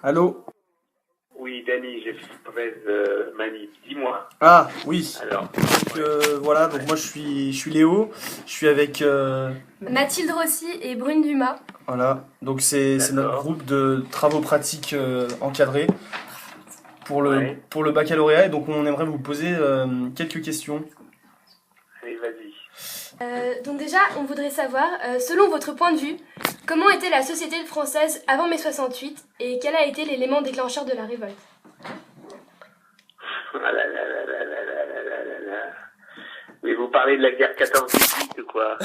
Allô? Oui, Dany, j'ai fait une mauvaise manip. Dis-moi. Ah, oui. Alors, Donc ouais. voilà, donc moi je suis Léo, je suis avec Mathilde Rossi et Brune Dumas. voilà, donc c'est notre D'accord. groupe de travaux pratiques encadrés Ouais. pour le baccalauréat et donc on aimerait vous poser quelques questions. Allez, vas-y. Donc déjà, on voudrait savoir, selon votre point de vue, comment était la société française avant mai 68 et quel a été l'élément déclencheur de la révolte? Ah là là là là là là là là là là. Mais vous parlez de la guerre 14-18 ou quoi?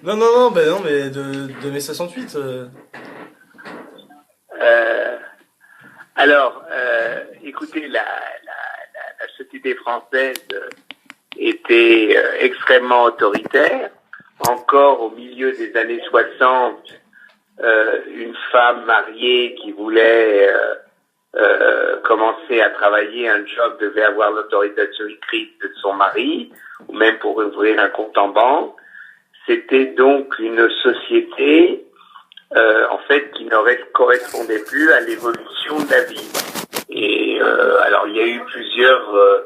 Non, mais de mai 68. Euh, Écoutez, la société française était extrêmement autoritaire. Encore au milieu des années 60, une femme mariée qui voulait commencer à travailler un job devait avoir l'autorisation écrite de son mari, ou même pour ouvrir un compte en banque. C'était donc une société en fait qui ne correspondait plus à l'évolution de la vie. Et alors il y a eu plusieurs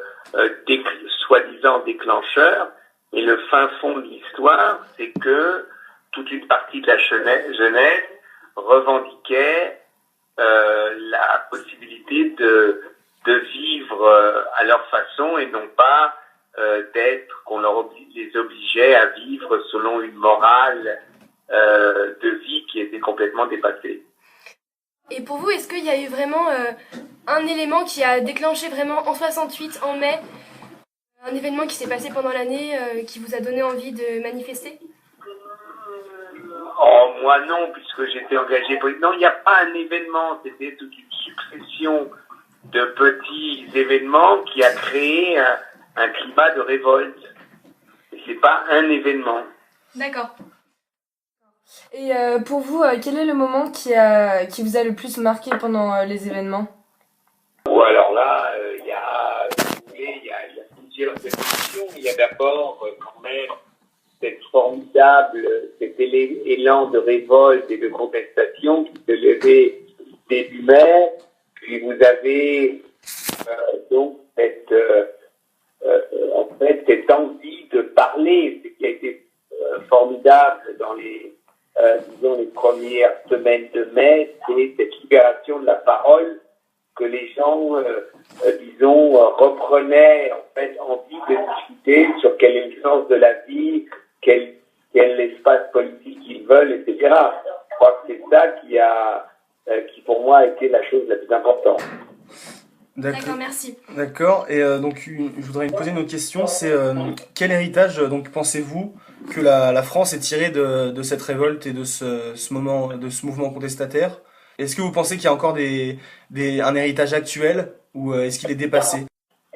soi-disant déclencheurs, mais le fin fond de l'histoire, c'est que toute une partie de la jeunesse revendiquait la possibilité de vivre à leur façon et non pas qu'on les obligeait à vivre selon une morale de vie qui était complètement dépassée. Et pour vous, est-ce qu'il y a eu vraiment un élément qui a déclenché vraiment en 68, en mai, un événement qui s'est passé pendant l'année qui vous a donné envie de manifester? Oh, moi non, puisque j'étais engagé politiquement. Non, il n'y a pas un événement, c'était toute une succession de petits événements qui a créé un climat de révolte. Et c'est pas un événement. D'accord. Et pour vous, quel est le moment qui vous a le plus marqué pendant les événements? Ou alors là, il y a plusieurs évolutions. Il y a d'abord quand même cet élan de révolte et de contestation qui se levait début mai. Puis vous avez donc cette envie de parler, ce qui a été formidable dans les premières semaines de mai, c'est cette libération de la parole que les gens, reprenaient en fait envie de discuter sur quel est le sens de la vie, quel espace politique ils veulent, etc. Je crois que c'est ça qui pour moi a été la chose la plus importante. D'accord, merci. D'accord. Et donc je voudrais vous poser une autre question, c'est quel héritage donc pensez-vous que la France ait tiré de cette révolte et de ce mouvement contestataire? Est-ce que vous pensez qu'il y a encore un héritage actuel ou est-ce qu'il est dépassé?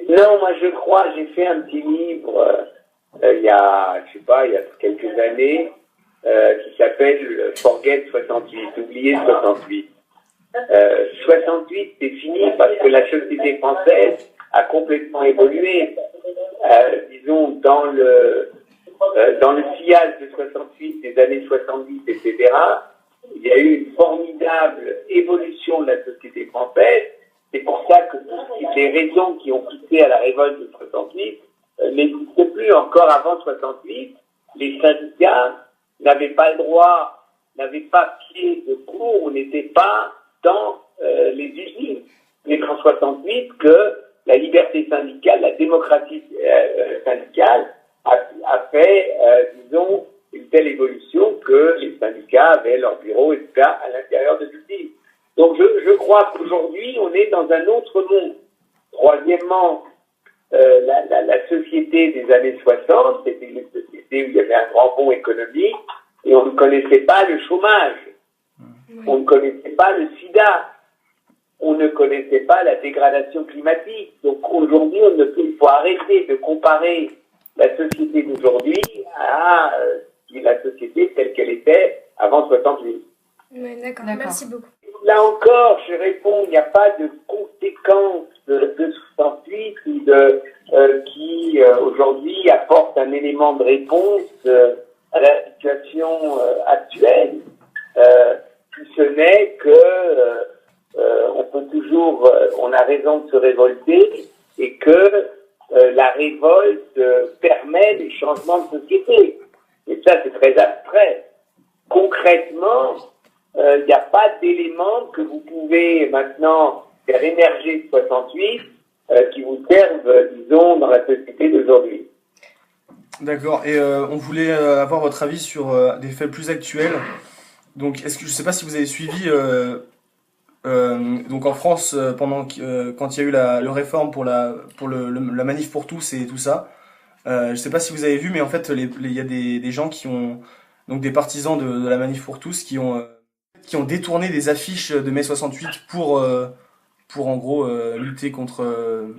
Non, moi je crois, j'ai fait un petit livre il y a quelques années qui s'appelle Forget 68, oublier 68. 68 c'est fini parce que la société française a complètement évolué. Disons dans le sillage de 68, des années 70, etc. Il y a eu une formidable évolution de la société française. C'est pour ça que toutes les raisons qui ont poussé à la révolte de 68 n'existent plus. Encore avant 68, les syndicats n'avaient pas le droit, n'avaient pas pied de cour, n'étaient pas dans les usines. Mais en 68, que la liberté syndicale, la démocratie syndicale a fait, une telle évolution que les syndicats avaient leur bureau, etc., à l'intérieur de l'usine. Donc je crois qu'aujourd'hui, on est dans un autre monde. Troisièmement, la société des années 60, c'était une société où il y avait un grand bond économique et on ne connaissait pas le chômage. On ne connaissait pas le sida. On ne connaissait pas la dégradation climatique. Donc aujourd'hui, il faut arrêter de comparer la société d'aujourd'hui à la société telle qu'elle était avant 68. Ouais, d'accord, merci beaucoup. Là encore, je réponds, il n'y a pas de conséquences de 68 qui aujourd'hui apporte un élément de réponse à la situation actuelle. ce n'est que on peut toujours, on a raison de se révolter et que la révolte permet des changements de société. Et ça, c'est très abstrait. Concrètement, il n'y a pas d'éléments que vous pouvez maintenant faire émerger de 68 qui vous servent, disons, dans la société d'aujourd'hui. D'accord. Et on voulait avoir votre avis sur des faits plus actuels. Donc, je ne sais pas si vous avez suivi, donc en France, quand il y a eu le réforme pour la manif pour tous et tout ça. Je ne sais pas si vous avez vu, mais en fait, il y a des gens qui ont, donc des partisans de la manif pour tous, qui ont détourné des affiches de mai 68 pour en gros lutter contre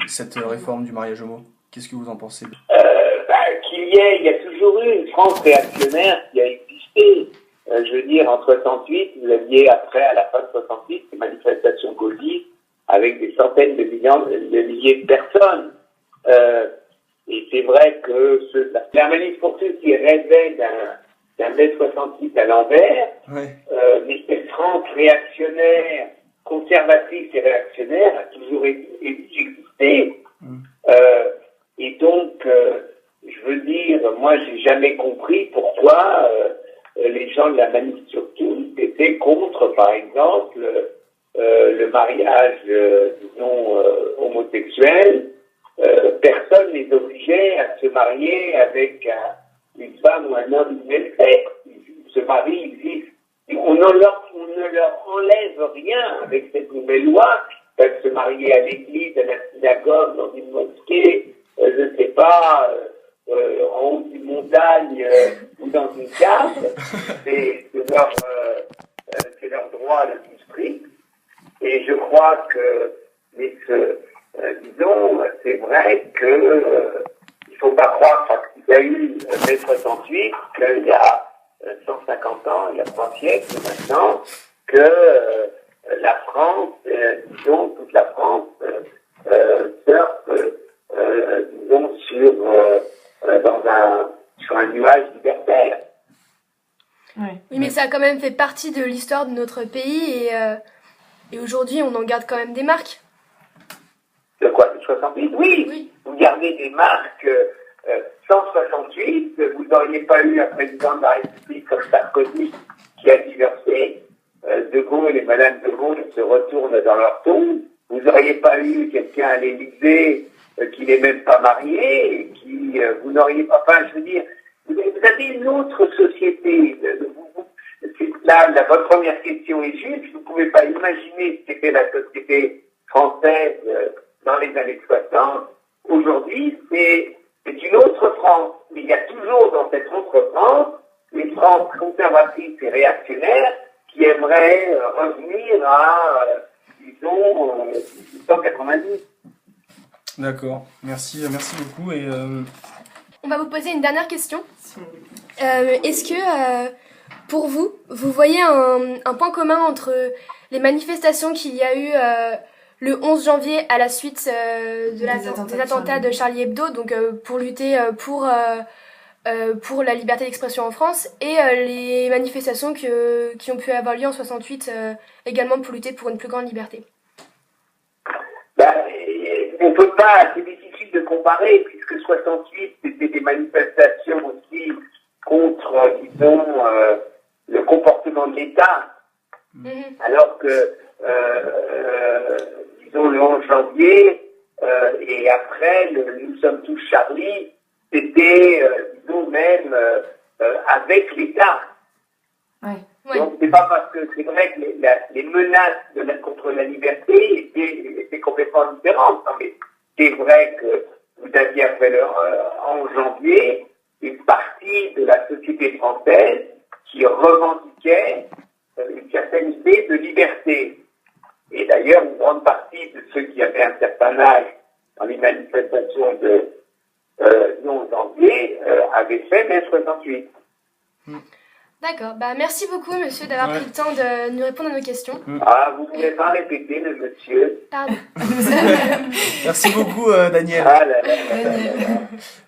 cette réforme du mariage homo. Qu'est-ce que vous en pensez? Il y a toujours eu une France réactionnaire qui a existé. Je veux dire, en 68, vous aviez après, à la fin de 68, des manifestations gauchistes avec des centaines de milliers de personnes. Et c'est vrai que la manif pour tous qui rêvait d'un mai 68 à l'envers, Ouais. mais cette France réactionnaire, conservatrice et réactionnaire a toujours existé. Et donc, je veux dire, moi, j'ai jamais compris pourquoi les gens de la manif sur tous étaient contre, par exemple, le mariage, disons, homosexuel. Personne les obligeait à se marier avec une femme ou un homme du même sexe. Ce mari existe. On ne leur enlève rien avec cette nouvelle loi. Ils peuvent se marier à l'église, à la synagogue, dans une mosquée, je ne sais pas, en haut d'une montagne ou dans une cave. C'est leur droit le plus strict. Et je crois que, disons, c'est vrai que il faut pas croire qu'il y a eu mai 68, qu'il y a 150 ans, il y a 3 siècles maintenant, que la France, disons, toute la France, surfe, disons, sur un nuage libertaire. Oui, mais ça a quand même fait partie de l'histoire de notre pays et aujourd'hui, on en garde quand même des marques. De quoi? De 68? Oui. Oui. Vous gardez des marques. Sans 68, vous n'auriez pas eu un président de la République comme Sarkozy qui a divorcé. De Gaulle et Madame de Gaulle se retournent dans leur tombe. Vous n'auriez pas eu quelqu'un à l'Élysée qui n'est même pas marié, et qui vous n'auriez pas. Enfin, je veux dire, vous avez une autre société. Votre première question est juste. Vous ne pouvez pas imaginer ce qu'était la société française dans les années 60. Aujourd'hui, c'est une autre France. Mais il y a toujours dans cette autre France une France conservatrice et réactionnaire qui aimerait revenir à, disons, 1890. D'accord. Merci beaucoup. Et On va vous poser une dernière question. Est-ce que, pour vous, vous voyez un point commun entre les manifestations qu'il y a eu le 11 janvier à la suite des attentats de Charlie Hebdo, donc pour lutter pour la liberté d'expression en France, et les manifestations qui ont pu avoir lieu en 68 également pour lutter pour une plus grande liberté? On peut pas, c'est difficile de comparer, puisque 68, c'était des manifestations aussi contre, disons, le comportement de l'État. Alors que, disons, le 11 janvier, et après, Nous sommes tous Charlie, c'était, disons, même avec l'État. Ouais. Donc, c'est pas parce que c'est vrai que les menaces contre la liberté étaient complètement différentes. Non, mais c'est vrai que vous aviez après le 11 janvier une partie de la société française qui revendiquait une certaine idée de liberté. Et d'ailleurs, une grande partie de ceux qui avaient un certain âge dans les manifestations de 11 janvier avaient fait mai 68. D'accord. Merci beaucoup, monsieur, d'avoir pris le temps de nous répondre à nos questions. Ah, vous ne pouvez pas répéter, le monsieur. Pardon. merci beaucoup, Daniel. Ah là là.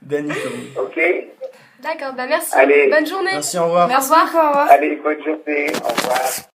Dani, Ok. D'accord. Merci. Allez. Bonne journée. merci, au revoir. Merci beaucoup, au revoir. Allez, bonne journée. Au revoir.